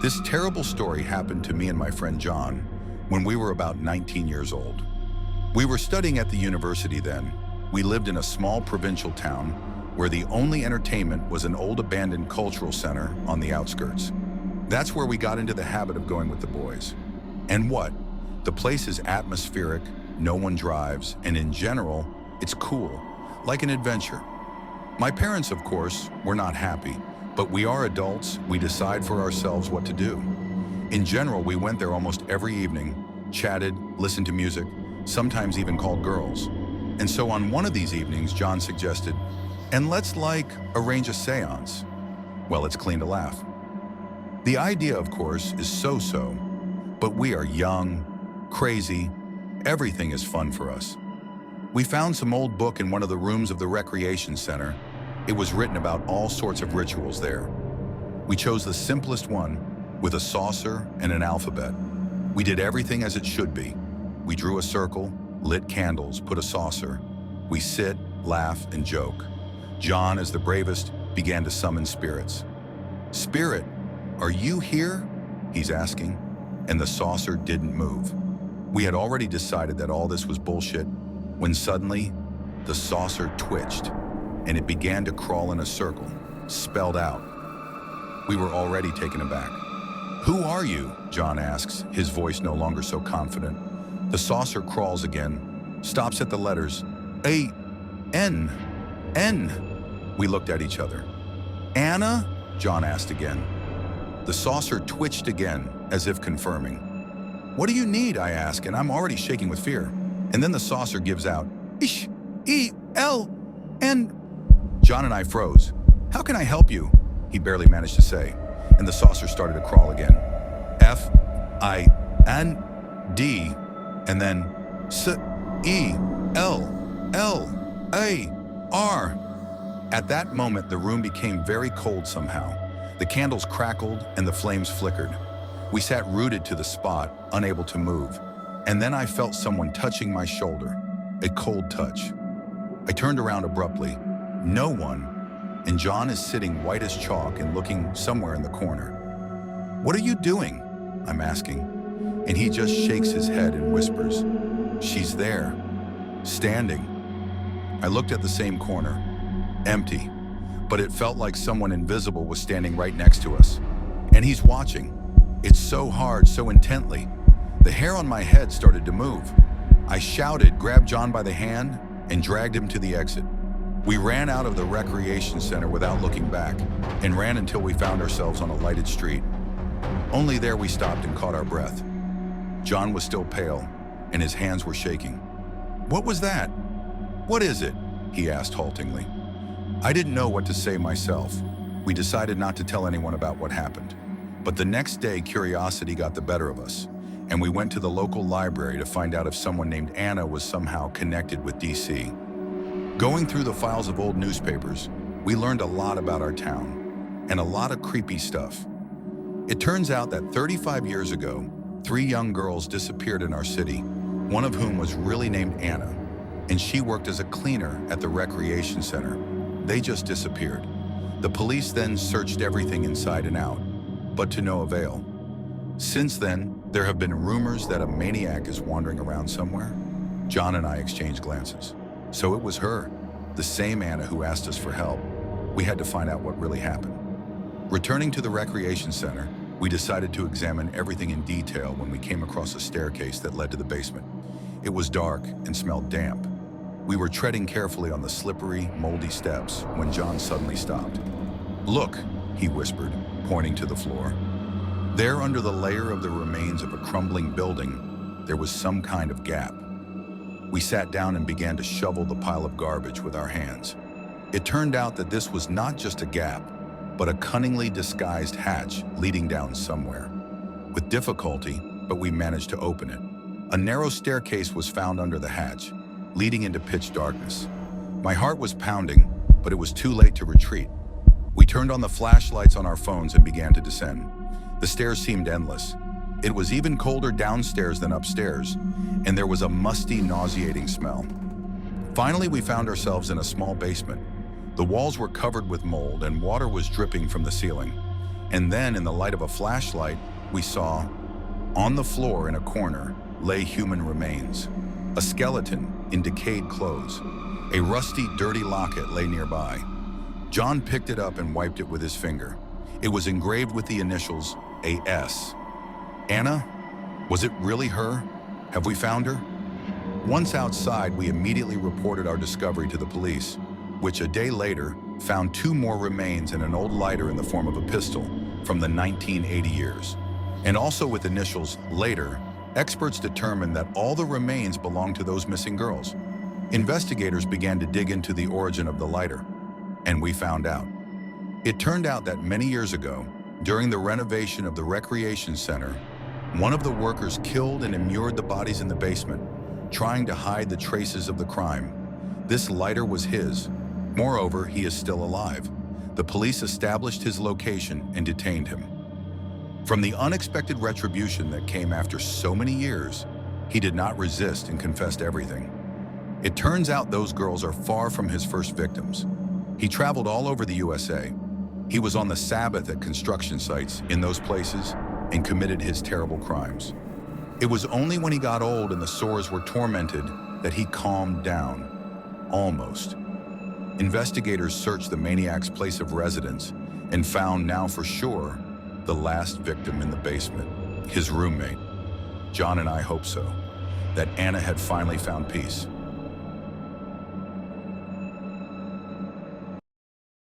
This terrible story happened to me and my friend John when we were about 19 years old. We were studying at the university then. We lived in a small provincial town where the only entertainment was an old abandoned cultural center on the outskirts. That's where we got into the habit of going with the boys. And what? The place is atmospheric, no one drives, and in general, it's cool, like an adventure. My parents, of course, were not happy, but we are adults, we decide for ourselves what to do. In general, we went there almost every evening, chatted, listened to music, sometimes even called girls. And so on one of these evenings, John suggested, and let's arrange a seance. Well, it's clean to laugh. The idea, of course, is so-so, but we are young, crazy, everything is fun for us. We found some old book in one of the rooms of the recreation center. It was written about all sorts of rituals there. We chose the simplest one, with a saucer and an alphabet. We did everything as it should be. We drew a circle, lit candles, put a saucer. We sit, laugh, and joke. John, as the bravest, began to summon spirits. "Spirit, are you here?" he's asking, and the saucer didn't move. We had already decided that all this was bullshit when suddenly the saucer twitched and it began to crawl in a circle, spelled out. We were already taken aback. "Who are you?" John asks, his voice no longer so confident. The saucer crawls again, stops at the letters A, N, N. We looked at each other. "Anna?" John asked again. The saucer twitched again, as if confirming. "What do you need?" I ask, and I'm already shaking with fear. And then the saucer gives out, "Ish, E, L, N." John and I froze. "How can I help you?" he barely managed to say. And the saucer started to crawl again. F, I, N, D, and then S, E, L, L, A, R. At that moment, the room became very cold somehow. The candles crackled and the flames flickered. We sat rooted to the spot, unable to move. And then I felt someone touching my shoulder, a cold touch. I turned around abruptly. No one, and John is sitting white as chalk and looking somewhere in the corner. "What are you doing?" I'm asking, and he just shakes his head and whispers, "She's there, standing." I looked at the same corner, empty, but it felt like someone invisible was standing right next to us. And he's watching. It's so hard, so intently. The hair on my head started to move. I shouted, grabbed John by the hand, and dragged him to the exit. We ran out of the recreation center without looking back, and ran until we found ourselves on a lighted street. Only there we stopped and caught our breath. John was still pale, and his hands were shaking. "What was that? What is it?" he asked haltingly. I didn't know what to say myself. We decided not to tell anyone about what happened. But the next day, curiosity got the better of us, and we went to the local library to find out if someone named Anna was somehow connected with DC. Going through the files of old newspapers, we learned a lot about our town, and a lot of creepy stuff. It turns out that 35 years ago, 3 young girls disappeared in our city, one of whom was really named Anna, and she worked as a cleaner at the recreation center. They just disappeared. The police then searched everything inside and out, but to no avail. Since then, there have been rumors that a maniac is wandering around somewhere. John and I exchanged glances. So it was her, the same Anna who asked us for help. We had to find out what really happened. Returning to the recreation center, we decided to examine everything in detail when we came across a staircase that led to the basement. It was dark and smelled damp. We were treading carefully on the slippery, moldy steps when John suddenly stopped. "Look," he whispered, pointing to the floor. There, under the layer of the remains of a crumbling building, there was some kind of gap. We sat down and began to shovel the pile of garbage with our hands. It turned out that this was not just a gap, but a cunningly disguised hatch leading down somewhere. With difficulty, but we managed to open it. A narrow staircase was found under the hatch, leading into pitch darkness. My heart was pounding, but it was too late to retreat. We turned on the flashlights on our phones and began to descend. The stairs seemed endless. It was even colder downstairs than upstairs, and there was a musty, nauseating smell. Finally, we found ourselves in a small basement. The walls were covered with mold and water was dripping from the ceiling. And then, in the light of a flashlight, we saw, on the floor in a corner, lay human remains. A skeleton in decayed clothes. A rusty, dirty locket lay nearby. John picked it up and wiped it with his finger. It was engraved with the initials AS. Anna? Was it really her? Have we found her? Once outside, we immediately reported our discovery to the police, which a day later found 2 more remains and an old lighter in the form of a pistol from the 1980 years. And also with initials later, experts determined that all the remains belonged to those missing girls. Investigators began to dig into the origin of the lighter, and we found out. It turned out that many years ago, during the renovation of the recreation center, one of the workers killed and immured the bodies in the basement, trying to hide the traces of the crime. This lighter was his. Moreover, he is still alive. The police established his location and detained him. From the unexpected retribution that came after so many years, he did not resist and confessed everything. It turns out those girls are far from his first victims. He traveled all over the USA. He was on the Sabbath at construction sites in those places and committed his terrible crimes. It was only when he got old and the sores were tormented that he calmed down. Almost. Investigators searched the maniac's place of residence and found now for sure the last victim in the basement, his roommate. John and I hope so, that Anna had finally found peace.